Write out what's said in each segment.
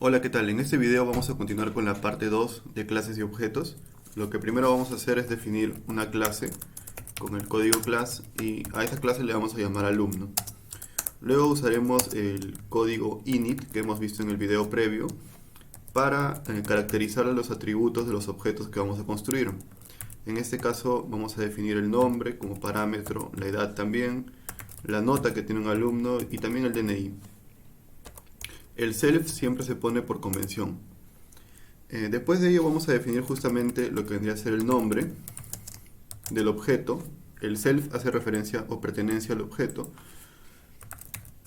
Hola, ¿qué tal? En este video vamos a continuar con la parte 2 de clases y objetos. Lo que primero vamos a hacer es definir una clase con el código class y a esta clase le vamos a llamar alumno. Luego usaremos el código init que hemos visto en el video previo para caracterizar los atributos de los objetos que vamos a construir. En este caso vamos a definir el nombre como parámetro, la edad también, la nota que tiene un alumno y también el DNI. El self siempre se pone por convención. Después de ello vamos a definir justamente lo que vendría a ser el nombre del objeto. El self hace referencia o pertenencia al objeto.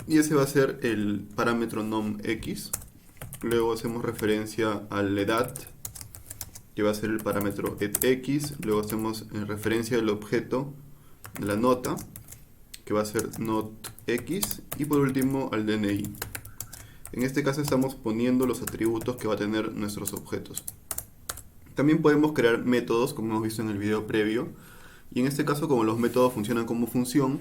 Y ese va a ser el parámetro nomX. Luego hacemos referencia a la edad, que va a ser el parámetro edX. Luego hacemos referencia al objeto de la nota, que va a ser notX. Y por último al DNI. En este caso estamos poniendo los atributos que va a tener nuestros objetos. También podemos crear métodos, como hemos visto en el video previo. Y en este caso, como los métodos funcionan como función,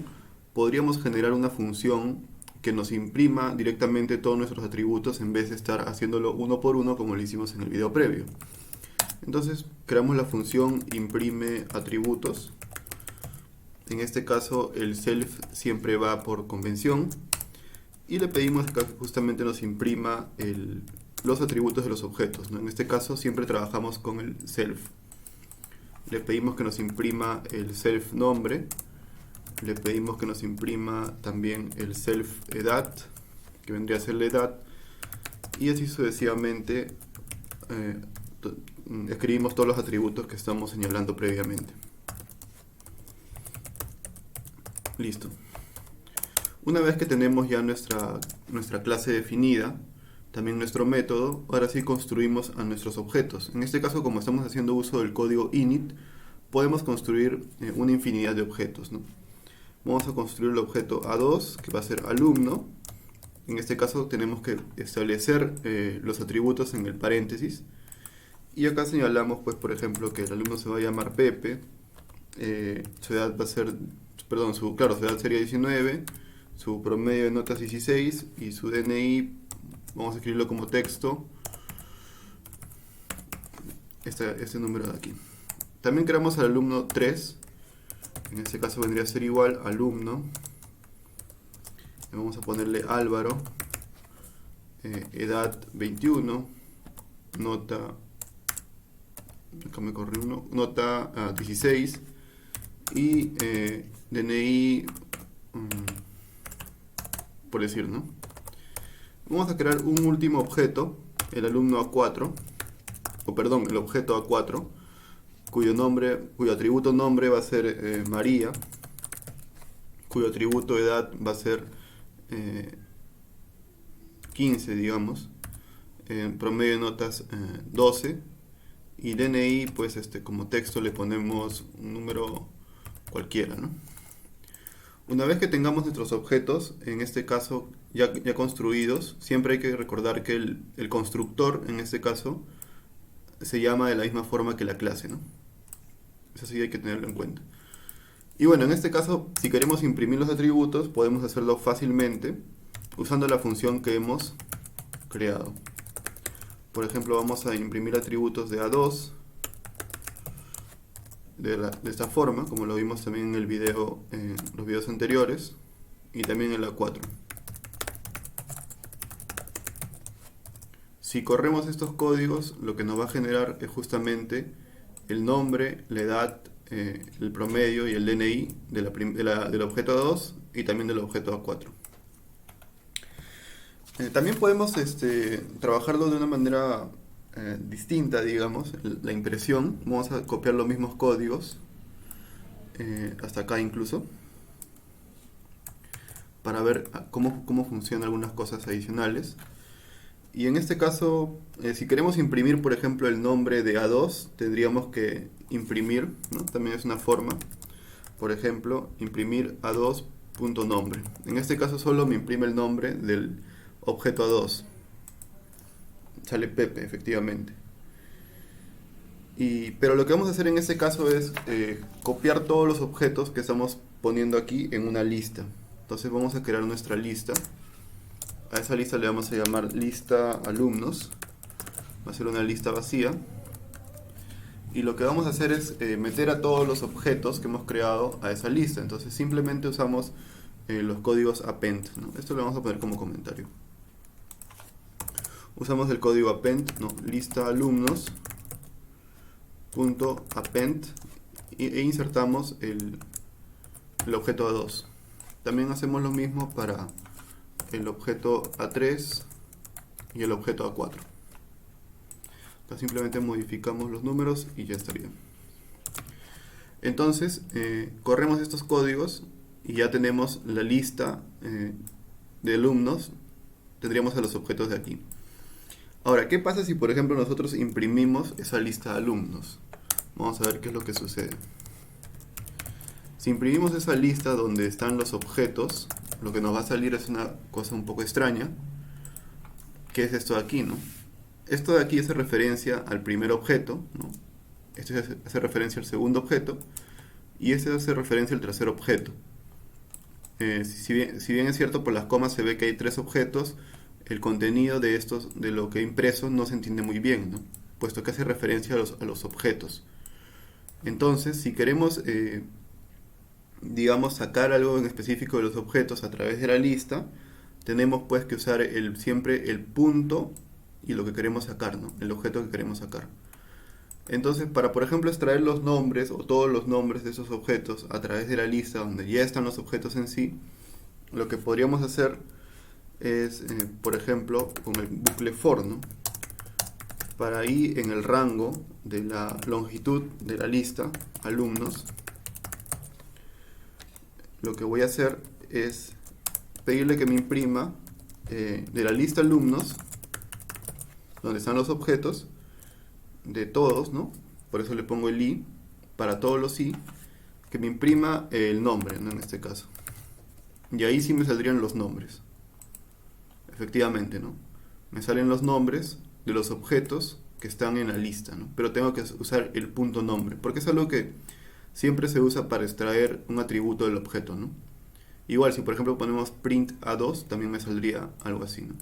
podríamos generar una función que nos imprima directamente todos nuestros atributos en vez de estar haciéndolo uno por uno como lo hicimos en el video previo. Entonces, creamos la función imprime atributos. En este caso, el self siempre va por convención. Y le pedimos acá que justamente nos imprima los atributos de los objetos, ¿no? En este caso siempre trabajamos con el self. Le pedimos que nos imprima el self nombre. Le pedimos que nos imprima también el self edad, que vendría a ser la edad. Y así sucesivamente escribimos todos los atributos que estamos señalando previamente. Listo. Una vez que tenemos ya nuestra clase definida, también nuestro método, ahora sí construimos a nuestros objetos. En este caso, como estamos haciendo uso del código init, podemos construir una infinidad de objetos, ¿no? Vamos a construir el objeto A2, que va a ser alumno. En este caso tenemos que establecer los atributos en el paréntesis. Y acá señalamos, pues, por ejemplo, que el alumno se va a llamar Pepe. Su edad va a ser, perdón, su edad sería 19. Su promedio de notas 16 y su DNI, vamos a escribirlo como texto, este número de aquí. También creamos al alumno 3, en este caso vendría a ser igual alumno, y vamos a ponerle Álvaro, edad 21, nota, acá me corrí uno, nota 16 y DNI, por decir, ¿no? Vamos a crear un último objeto, el alumno A4, el objeto A4, cuyo atributo nombre va a ser María, cuyo atributo edad va a ser 15, digamos, promedio de notas 12, y DNI, pues como texto le ponemos un número cualquiera, ¿no? Una vez que tengamos nuestros objetos, en este caso ya construidos, siempre hay que recordar que el constructor, en este caso, se llama de la misma forma que la clase, ¿no? Eso sí hay que tenerlo en cuenta. Y bueno, en este caso, si queremos imprimir los atributos, podemos hacerlo fácilmente usando la función que hemos creado. Por ejemplo, vamos a imprimir atributos de A2 de esta forma, como lo vimos también en el video, en los videos anteriores, y también en la 4. Si corremos estos códigos, lo que nos va a generar es justamente el nombre, la edad, el promedio y el DNI del objeto A2 y también del objeto A4. También podemos trabajarlo de una manera distinta, digamos, la impresión. Vamos a copiar los mismos códigos, hasta acá incluso, para ver cómo funcionan algunas cosas adicionales. Y en este caso, si queremos imprimir, por ejemplo, el nombre de A2, tendríamos que imprimir, ¿no? También es una forma, por ejemplo, imprimir A2.nombre. En este caso solo me imprime el nombre del objeto A2. Sale Pepe, efectivamente. Pero lo que vamos a hacer en este caso es copiar todos los objetos que estamos poniendo aquí en una lista. Entonces vamos a crear nuestra lista. A esa lista le vamos a llamar lista alumnos. Va a ser una lista vacía. Y lo que vamos a hacer es meter a todos los objetos que hemos creado a esa lista. Entonces simplemente usamos los códigos append, ¿no? Esto lo vamos a poner como comentario. Usamos el código append, ¿no? Lista alumnos punto append e insertamos el objeto A2. También hacemos lo mismo para el objeto A3 y el objeto A4. Acá simplemente modificamos los números y ya estaría. Entonces corremos estos códigos y ya tenemos la lista de alumnos. Tendríamos a los objetos de aquí. Ahora, ¿qué pasa si por ejemplo nosotros imprimimos esa lista de alumnos? Vamos a ver qué es lo que sucede. Si imprimimos esa lista donde están los objetos, lo que nos va a salir es una cosa un poco extraña. ¿Qué es esto de aquí, no? Esto de aquí hace referencia al primer objeto, ¿no? Esto hace referencia al segundo objeto y este hace referencia al tercer objeto. Si bien es cierto, por las comas se ve que hay tres objetos, el contenido de de lo que he impreso no se entiende muy bien, ¿no? Puesto que hace referencia a los objetos. Entonces, si queremos, digamos, sacar algo en específico de los objetos a través de la lista, tenemos pues que usar siempre el punto y lo que queremos sacar, ¿no? El objeto que queremos sacar. Entonces, para por ejemplo extraer los nombres o todos los nombres de esos objetos a través de la lista donde ya están los objetos en sí, lo que podríamos hacer es, por ejemplo, con el bucle for, ¿no? Para ahí en el rango de la longitud de la lista alumnos, lo que voy a hacer es pedirle que me imprima de la lista alumnos, donde están los objetos, de todos, ¿no? Por eso le pongo el i, para todos los i, que me imprima el nombre, ¿no? En este caso. Y ahí sí me saldrían los nombres. Efectivamente, ¿no? Me salen los nombres de los objetos que están en la lista, ¿no? Pero tengo que usar el punto nombre, porque es algo que siempre se usa para extraer un atributo del objeto, ¿no? Igual, si por ejemplo ponemos print A2, también me saldría algo así, ¿no?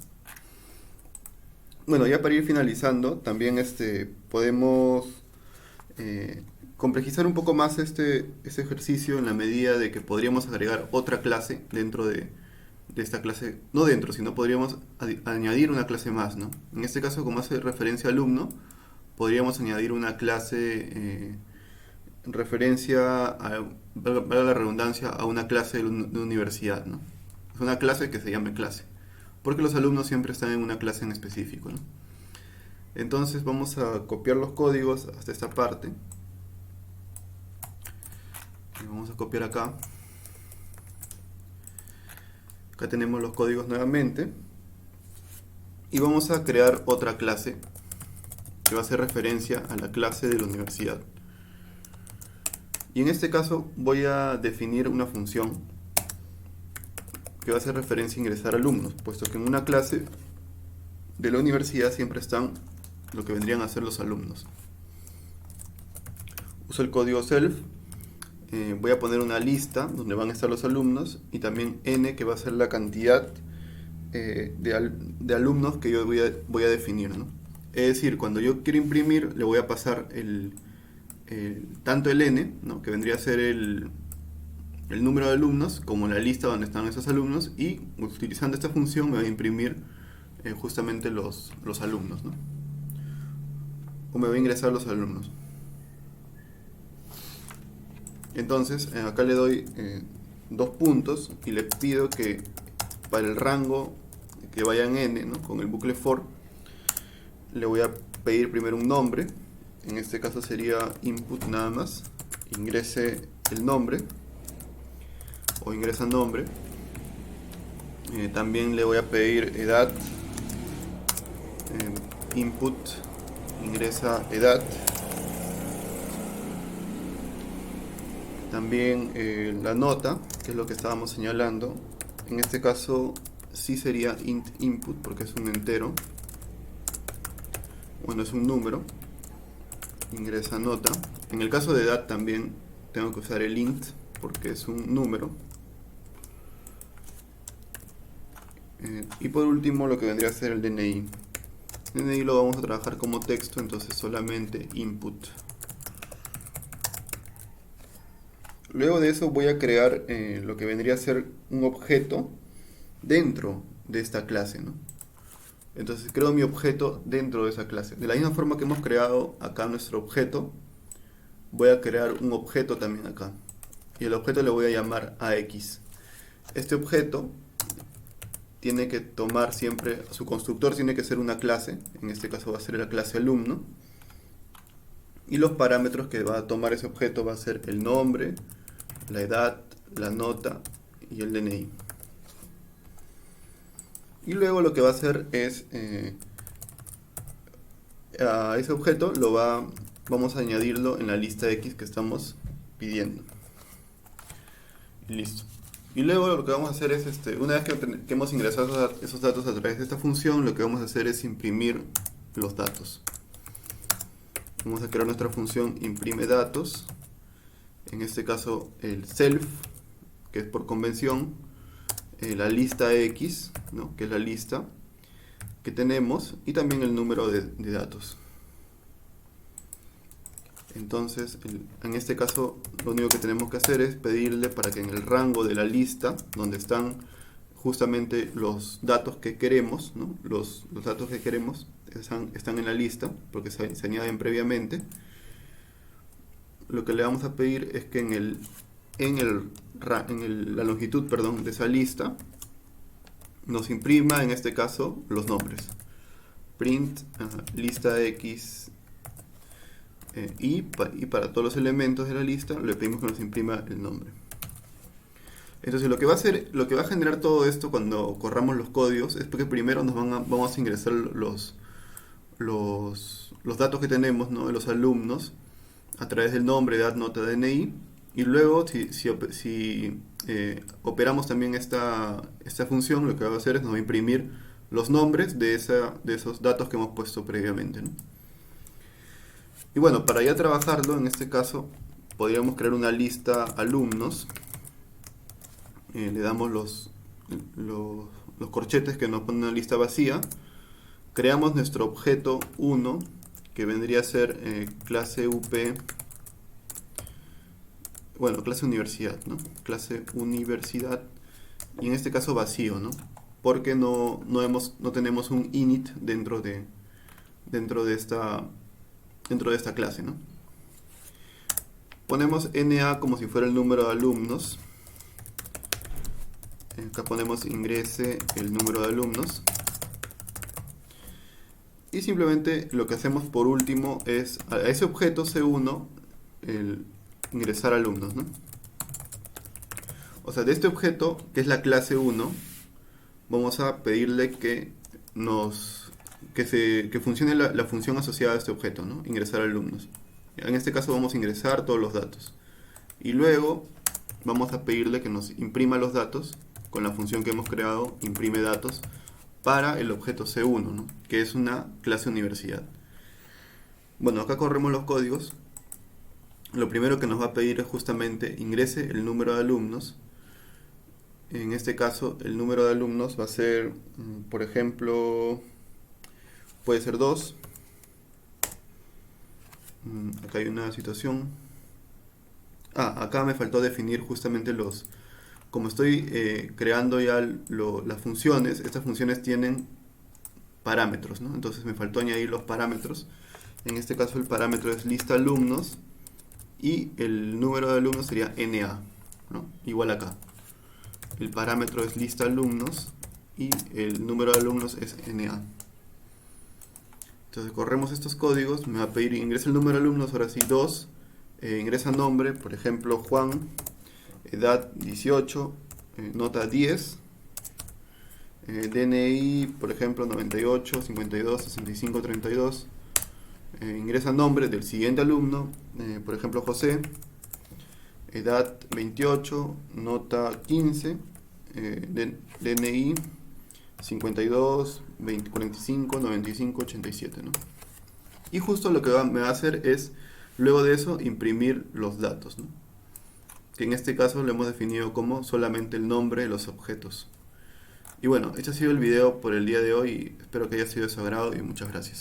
Bueno, ya para ir finalizando, también podemos complejizar un poco más este ejercicio en la medida de que podríamos agregar otra clase dentro de esta clase, no dentro, sino podríamos añadir una clase más, ¿no? En este caso, como hace referencia a alumno, podríamos añadir una clase en referencia, valga la redundancia, a una clase de universidad, ¿no? Es una clase que se llame clase, porque los alumnos siempre están en una clase en específico, ¿no? Entonces vamos a copiar los códigos hasta esta parte. Y vamos a copiar acá. Acá tenemos los códigos nuevamente. Y vamos a crear otra clase que va a hacer referencia a la clase de la universidad. Y en este caso voy a definir una función que va a hacer referencia a ingresar alumnos, puesto que en una clase de la universidad siempre están lo que vendrían a ser los alumnos. Uso el código self, voy a poner una lista donde van a estar los alumnos y también n, que va a ser la cantidad de alumnos que yo voy a definir, ¿no? Es decir, cuando yo quiero imprimir le voy a pasar tanto el n, ¿no? Que vendría a ser el número de alumnos, como la lista donde están esos alumnos, y utilizando esta función me va a imprimir justamente los alumnos, ¿no? O me va a ingresar los alumnos. Entonces acá le doy 2 puntos y le pido que para el rango que vaya en n, ¿no? Con el bucle for, le voy a pedir primero un nombre. En este caso sería input nada más, ingrese el nombre o ingresa nombre. También le voy a pedir edad, input ingresa edad. También la nota, que es lo que estábamos señalando. En este caso sí sería int input porque es un entero, bueno, es un número. Ingresa nota. En el caso de edad también tengo que usar el int porque es un número. Y por último lo que vendría a ser el DNI. El DNI lo vamos a trabajar como texto, entonces solamente input. Luego de eso voy a crear lo que vendría a ser un objeto dentro de esta clase, ¿no? Entonces creo mi objeto dentro de esa clase. De la misma forma que hemos creado acá nuestro objeto, voy a crear un objeto también acá. Y el objeto le voy a llamar AX. Este objeto tiene que tomar siempre, su constructor tiene que ser una clase, en este caso va a ser la clase alumno, y los parámetros que va a tomar ese objeto va a ser el nombre, la edad, la nota y el DNI. Y luego lo que va a hacer es, a ese objeto vamos a añadirlo en la lista X que estamos pidiendo. Y listo. Y luego lo que vamos a hacer es, una vez que hemos ingresado esos datos a través de esta función, lo que vamos a hacer es imprimir los datos. Vamos a crear nuestra función imprime datos, en este caso el self, que es por convención, la lista X, ¿no? Que es la lista que tenemos, y también el número de datos. Entonces, en este caso, lo único que tenemos que hacer es pedirle para que en el rango de la lista, donde están justamente los datos que queremos, ¿no? Los datos que queremos están en la lista, porque se añaden previamente. Lo que le vamos a pedir es que la longitud, perdón, de esa lista, nos imprima, en este caso, los nombres. Print lista X. Y para todos los elementos de la lista le pedimos que nos imprima el nombre. Entonces lo que va a generar todo esto cuando corramos los códigos es porque primero vamos a ingresar los datos que tenemos, ¿no? De los alumnos a través del nombre, edad, nota, DNI, y luego si operamos también esta función, lo que va a hacer es nos va a imprimir los nombres de esos datos que hemos puesto previamente, ¿no? Y bueno, para ya trabajarlo, en este caso, podríamos crear una lista alumnos. Le damos los corchetes que nos ponen una lista vacía. Creamos nuestro objeto 1, que vendría a ser clase UP, bueno, clase universidad, ¿no? Clase universidad, y en este caso vacío, ¿no? Porque no tenemos un init dentro de esta clase, ¿no? Ponemos NA como si fuera el número de alumnos. Acá ponemos ingrese el número de alumnos. Y simplemente lo que hacemos por último es a ese objeto C1 ingresar alumnos, ¿no? O sea, de este objeto, que es la clase 1, vamos a pedirle que funcione la función asociada a este objeto, ¿no? Ingresar alumnos. En este caso vamos a ingresar todos los datos. Y luego vamos a pedirle que nos imprima los datos con la función que hemos creado, imprime datos, para el objeto C1, ¿no? Que es una clase universidad. Bueno, acá corremos los códigos. Lo primero que nos va a pedir es justamente ingrese el número de alumnos. En este caso el número de alumnos va a ser, por ejemplo, puede ser 2. Acá hay una situación. Acá me faltó definir justamente como estoy creando ya las funciones, estas funciones tienen parámetros, ¿no? Entonces me faltó añadir los parámetros. En este caso el parámetro es lista alumnos y el número de alumnos sería NA, ¿no? Igual acá. El parámetro es lista alumnos y el número de alumnos es NA. Entonces corremos estos códigos, me va a pedir ingresa el número de alumnos, ahora sí 2, ingresa nombre, por ejemplo Juan, edad 18, nota 10, DNI, por ejemplo 98, 52, 65, 32, ingresa nombre del siguiente alumno, por ejemplo José, edad 28, nota 15, DNI 52, 20, 45, 95, 87, ¿no? Y justo lo que me va a hacer es, luego de eso, imprimir los datos, ¿no? Que en este caso lo hemos definido como solamente el nombre de los objetos. Y bueno, este ha sido el video por el día de hoy. Espero que haya sido de su agrado y muchas gracias.